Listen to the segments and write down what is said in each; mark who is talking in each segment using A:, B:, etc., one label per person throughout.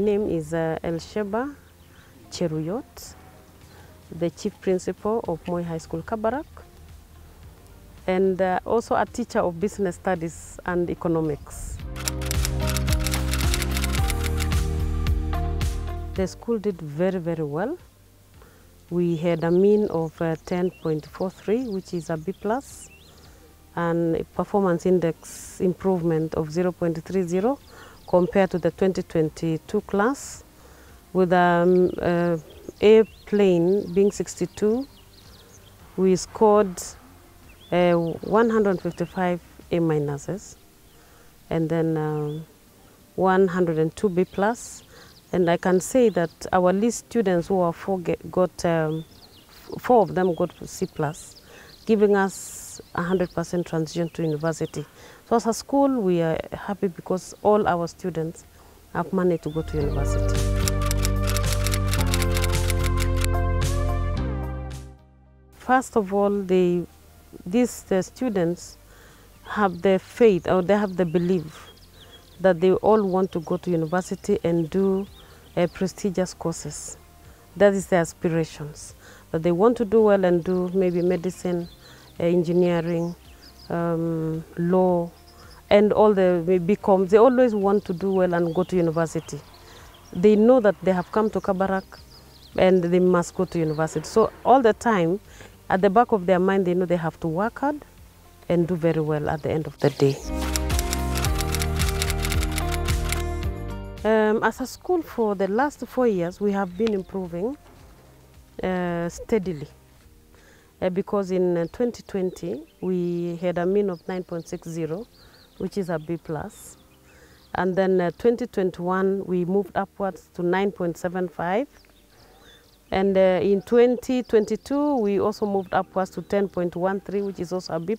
A: name is Elsheba Cheruyot, the Chief Principal of Moi High School, Kabarak, and also a teacher of Business Studies and Economics. The school did very, very well. We had a mean of 10.43, which is a B+, and a performance index improvement of 0.30 compared to the 2022 class, with A plane being 62. We scored 155 A minuses, and then 102 B+. And I can say that our least students who are four of them got C+, giving us 100% transition to university. So as a school, we are happy because all our students have managed to go to university. First of all, the students have the faith, or they have the belief that they all want to go to university and do prestigious courses. That is their aspirations, that they want to do well and do maybe medicine, engineering, law, and all the BComs. They always want to do well and go to university. They know that they have come to Kabarak and they must go to university. So all the time, at the back of their mind, they know they have to work hard and do very well at the end of the day. As a school, for the last 4 years, we have been improving steadily. Because in 2020, we had a mean of 9.60, which is a B+. And then 2021, we moved upwards to 9.75. And in 2022, we also moved upwards to 10.13, which is also a B+.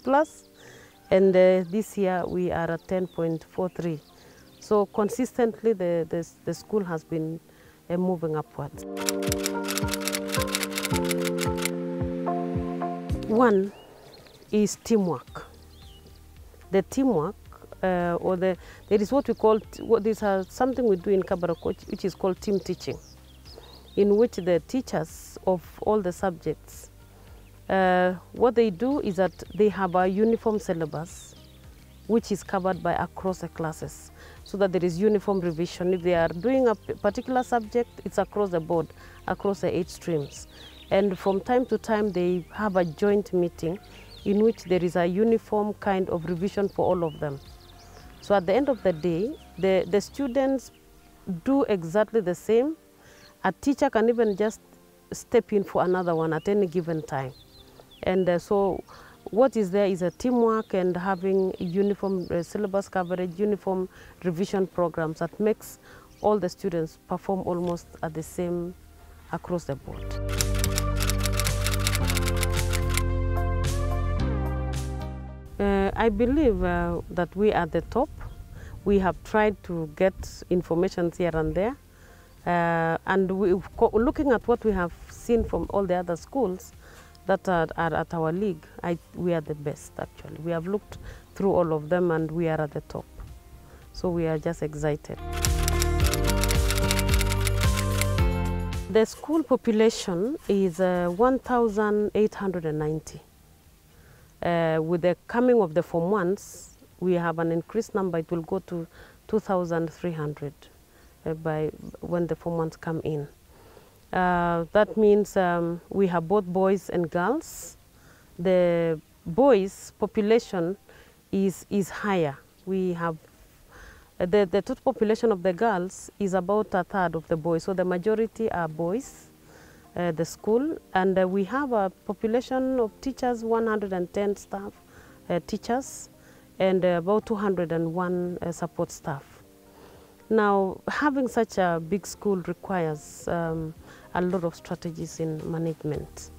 A: And this year, we are at 10.43. So consistently, the school has been moving upwards. One is teamwork. The teamwork, there is what we call, something we do in Kabarak, which is called team teaching, in which the teachers of all the subjects, what they do is that they have a uniform syllabus, which is covered by across the classes, so that there is uniform revision. If they are doing a particular subject, it's across the board, across the 8 streams. And from time to time, they have a joint meeting in which there is a uniform kind of revision for all of them. So at the end of the day, the students do exactly the same. A teacher can even just step in for another one at any given time. And so what is there is a teamwork and having uniform syllabus coverage, uniform revision programs that makes all the students perform almost at the same across the board. I believe that we are the top. We have tried to get information here and there. And looking at what we have seen from all the other schools that are at our league, we are the best actually. We have looked through all of them and we are at the top. So we are just excited. The school population is 1,890. With the coming of the Form 1s, we have an increased number. It will go to 2,300 by when the Form 1s come in. That means we have both boys and girls. The boys' population is higher. We have the total population of the girls is about a third of the boys. So the majority are boys, the school, and we have a population of teachers, 110 staff, teachers, and about 201 support staff. Now, having such a big school requires a lot of strategies in management.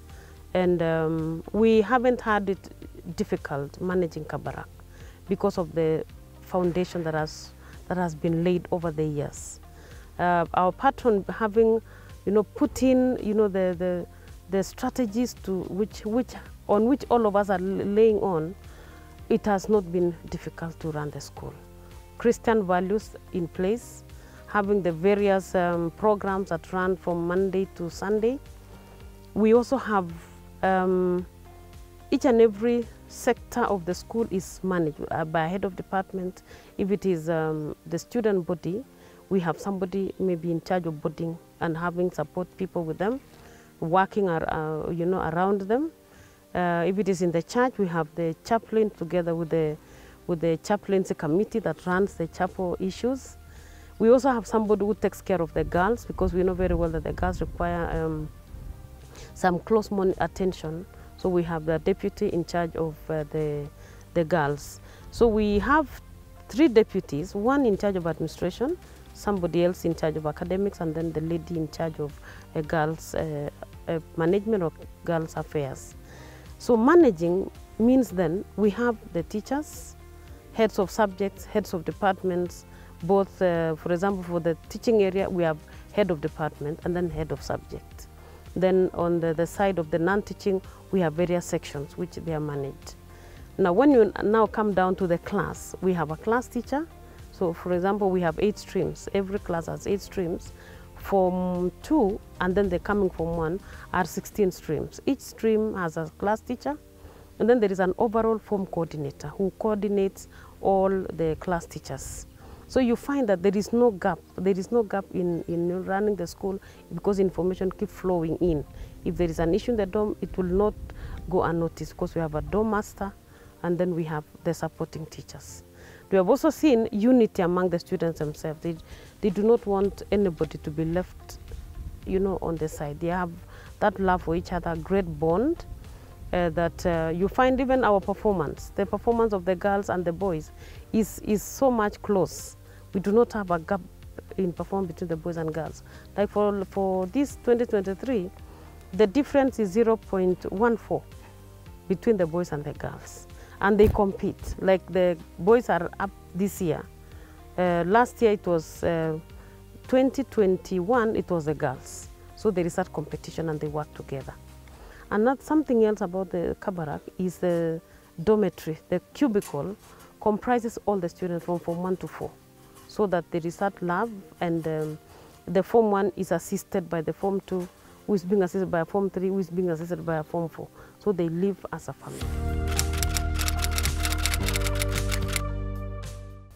A: And we haven't had it difficult managing Kabarak because of the foundation that has been laid over the years. Our patron having, put in, the strategies on which all of us are laying on, it has not been difficult to run the school. Christian values in place having the various programs that run from Monday to Sunday. We also have each and every sector of the school is managed by a head of department. If it is the student body, we have somebody maybe in charge of boarding and having support people with them, working around them. If it is in the church, we have the chaplain together with the chaplaincy committee that runs the chapel issues. We also have somebody who takes care of the girls, because we know very well that the girls require some close attention. So we have the deputy in charge of the girls. So we have 3 deputies, one in charge of administration, somebody else in charge of academics, and then the lady in charge of girls management of girls affairs. So managing means then we have the teachers, heads of subjects, heads of departments, both, for example, for the teaching area, we have head of department and then head of subject. Then on the side of the non-teaching, we have various sections which they are managed. Now, when you now come down to the class, we have a class teacher. So, for example, we have 8 streams. Every class has 8 streams. Form 2 and then the coming Form 1 are 16 streams. Each stream has a class teacher, and then there is an overall form coordinator who coordinates all the class teachers. So you find that there is no gap. There is no gap in running the school, because information keeps flowing in. If there is an issue in the dorm, it will not go unnoticed, because we have a dorm master and then we have the supporting teachers. We have also seen unity among the students themselves. They do not want anybody to be left, on the side. They have that love for each other, great bond, that you find even our performance, the performance of the girls and the boys is so much close. We do not have a gap in performance between the boys and girls. Like for this 2023, the difference is 0.14 between the boys and the girls. And they compete. Like the boys are up this year. Last year it was 2021, it was the girls. So there is that competition and they work together. And that's something else about the Kabarak is the dormitory. The cubicle comprises all the students from Form 1 to 4. So that there is that love, and the Form 1 is assisted by the Form 2, who is being assisted by a Form 3, who is being assisted by a Form 4. So they live as a family.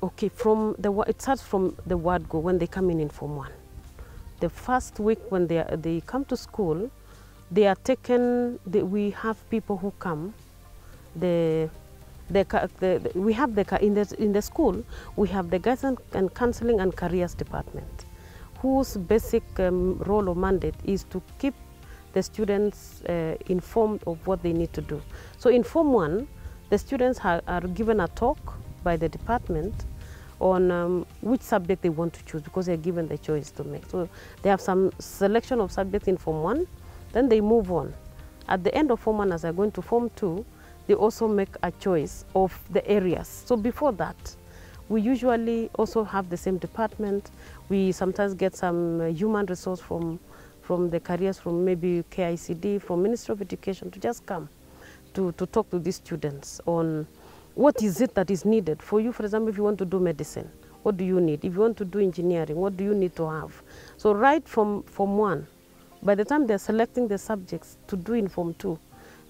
A: Okay, it starts from the word go when they come in Form 1. The first week when they come to school, they are taken. We have people who come. We have in the school. We have the guidance and counseling and careers department, whose basic role or mandate is to keep the students informed of what they need to do. So in Form 1, the students are given a talk by the department on which subject they want to choose, because they're given the choice to make. So they have some selection of subjects in Form 1, then they move on. At the end of Form 1, as they're going to Form 2, they also make a choice of the areas. So before that, we usually also have the same department. We sometimes get some human resource from the careers, from maybe KCSE, from Ministry of Education, to just come to talk to these students on what is it that is needed for you. For example, if you want to do medicine, what do you need? If you want to do engineering, what do you need to have? So right from Form 1, by the time they're selecting the subjects to do in Form 2,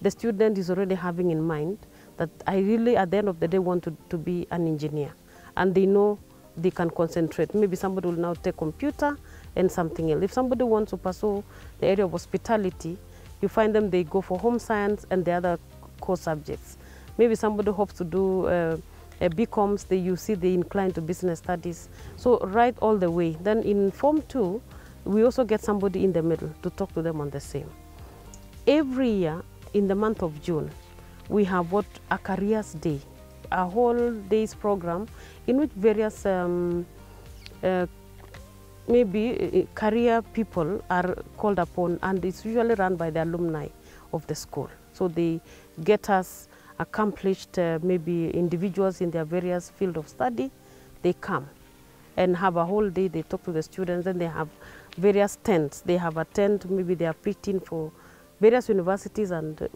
A: the student is already having in mind that I really, at the end of the day, want to be an engineer. And they know they can concentrate. Maybe somebody will now take computer and something else. If somebody wants to pursue the area of hospitality, you find them, they go for home science and the other core subjects. Maybe somebody hopes to do BComs, you see they incline to business studies. So right all the way. Then in Form 2, we also get somebody in the middle to talk to them on the same. Every year, in the month of June, we have a careers day, a whole day's program in which various maybe career people are called upon, and it's usually run by the alumni of the school. So they get us accomplished maybe individuals in their various field of study. They come and have a whole day. They talk to the students, and they have various tents. They have a tent, maybe they are picked in for various universities, and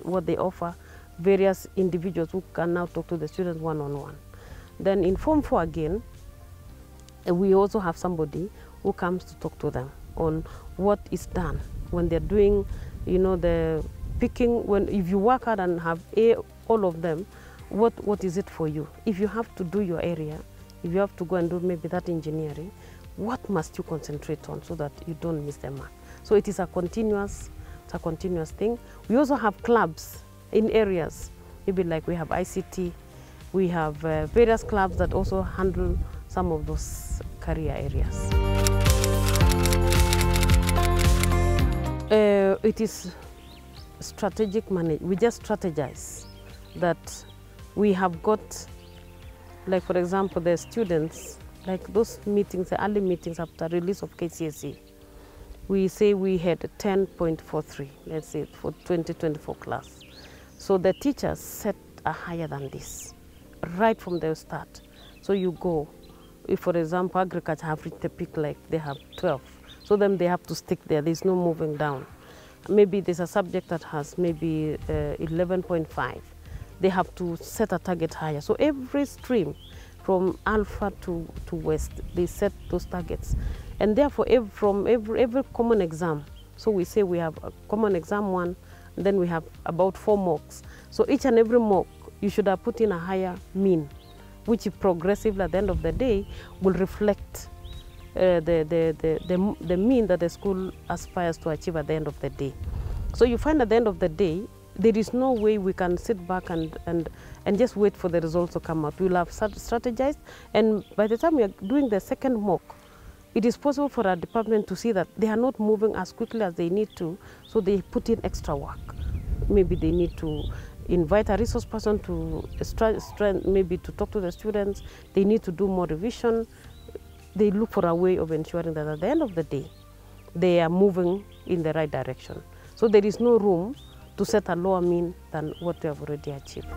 A: what they offer various individuals who can now talk to the students one-on-one. Then in Form 4 again, we also have somebody who comes to talk to them on what is done when they're doing, you know, the picking. When if you work hard and have all of them, what is it for you? If you have to do your area, if you have to go and do maybe that engineering, what must you concentrate on so that you don't miss the mark? So it is a continuous thing. We also have clubs in areas, maybe like we have ICT, we have various clubs that also handle some of those career areas. It is strategic management. We just strategize that we have got, like for example, the students, like those meetings, the early meetings after release of KCSE, we say we had 10.43, let's say, for 2024 class. So the teachers set a higher than this, right from the start. So you go, if for example, agriculture have reached the peak, like they have 12, so then they have to stick there, there's no moving down. Maybe there's a subject that has maybe 11.5, they have to set a target higher. So every stream, from Alpha to West, they set those targets. And therefore, from every common exam, so we say we have a common exam 1, and then we have about 4 mocks. So each and every mock, you should have put in a higher mean, which progressively at the end of the day will reflect the mean that the school aspires to achieve at the end of the day. So you find at the end of the day, there is no way we can sit back and just wait for the results to come out. We'll have strategized, and by the time we are doing the second mock, it is possible for our department to see that they are not moving as quickly as they need to, so they put in extra work. Maybe they need to invite a resource person to maybe to talk to the students. They need to do more revision. They look for a way of ensuring that at the end of the day, they are moving in the right direction. So there is no room to set a lower mean than what they have already achieved.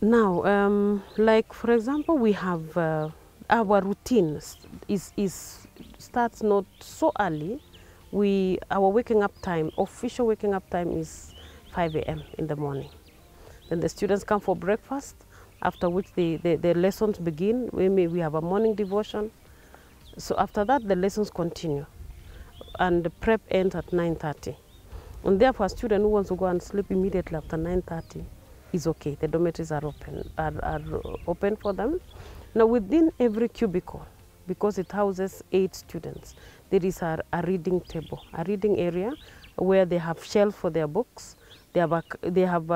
A: Now, like for example, we have our routine starts not so early. Our waking up time, official waking up time is 5 a.m. in the morning. Then the students come for breakfast, after which the lessons begin. We have a morning devotion. So after that, the lessons continue. And the prep ends at 9:30. And therefore, a student who wants to go and sleep immediately after 9:30 is okay. The dormitories are open for them. Now, within every cubicle, because it houses 8 students, there is a reading table, a reading area where they have shelves for their books. They have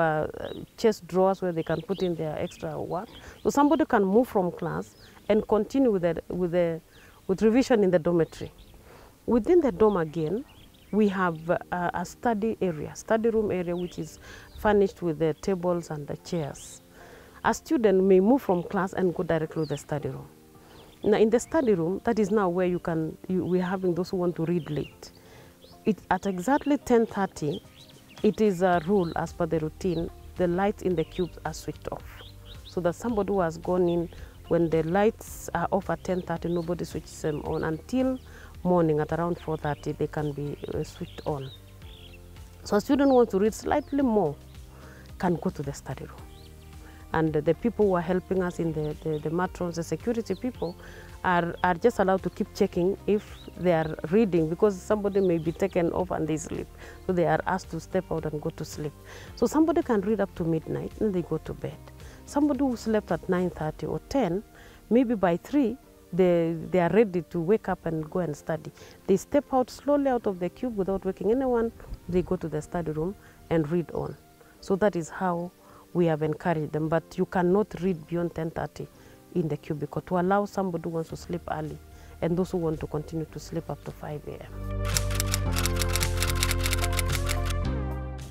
A: chest drawers where they can put in their extra work. So somebody can move from class and continue with revision in the dormitory. Within the dorm again, we have a study room area, which is furnished with the tables and the chairs. A student may move from class and go directly to the study room. Now, in the study room, that is now where we're having those who want to read late. At exactly 10:30, it is a rule as per the routine, the lights in the cubes are switched off. So that somebody who has gone in, when the lights are off at 10:30, nobody switches them on until morning at around 4:30, they can be switched on. So a student who wants to read slightly more can go to the study room. And the people who are helping us in the matrons, the security people, are just allowed to keep checking if they are reading, because somebody may be taken off and they sleep. So they are asked to step out and go to sleep. So somebody can read up to midnight and they go to bed. Somebody who slept at 9:30 or 10, maybe by 3, they are ready to wake up and go and study. They step out slowly out of the cube without waking anyone. They go to the study room and read on. So that is how we have encouraged them. But you cannot read beyond 10:30 in the cubicle, to allow somebody who wants to sleep early and those who want to continue to sleep up to 5 a.m.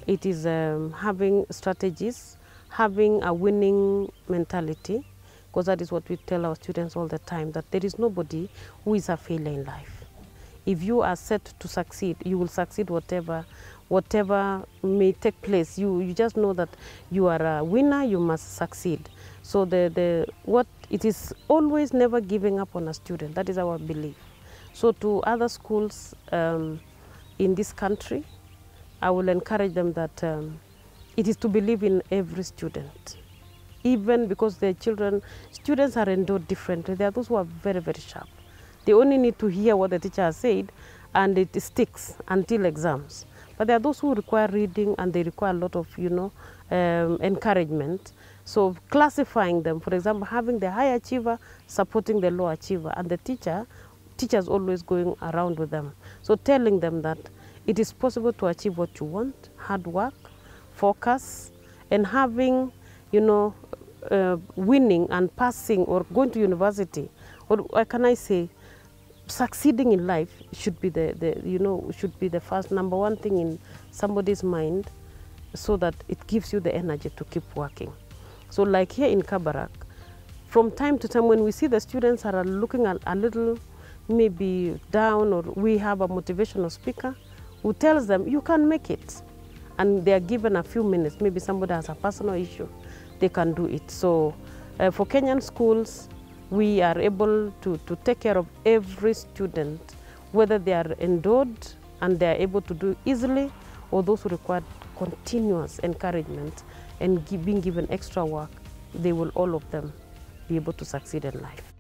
A: It is having strategies, having a winning mentality, because that is what we tell our students all the time, that there is nobody who is a failure in life. If you are set to succeed, you will succeed whatever may take place. You just know that you are a winner, you must succeed. So it is always never giving up on a student. That is our belief. So to other schools in this country, I will encourage them that it is to believe in every student. even because their students are endowed differently. There are those who are very, very sharp. They only need to hear what the teacher has said, and it sticks until exams. But there are those who require reading, and they require a lot of, encouragement. So classifying them, for example, having the high achiever supporting the low achiever, and the teachers always going around with them. So telling them that it is possible to achieve what you want, hard work, focus, and having, winning and passing or going to university, or what can I say, succeeding in life should be the first number one thing in somebody's mind, so that it gives you the energy to keep working. So like here in Kabarak, from time to time when we see the students are looking a little maybe down, or we have a motivational speaker who tells them you can make it, and they are given a few minutes, maybe somebody has a personal issue, they can do it. So for Kenyan schools, we are able to take care of every student, whether they are endowed and they are able to do easily, or those who require continuous encouragement and being given extra work. They will, all of them, be able to succeed in life.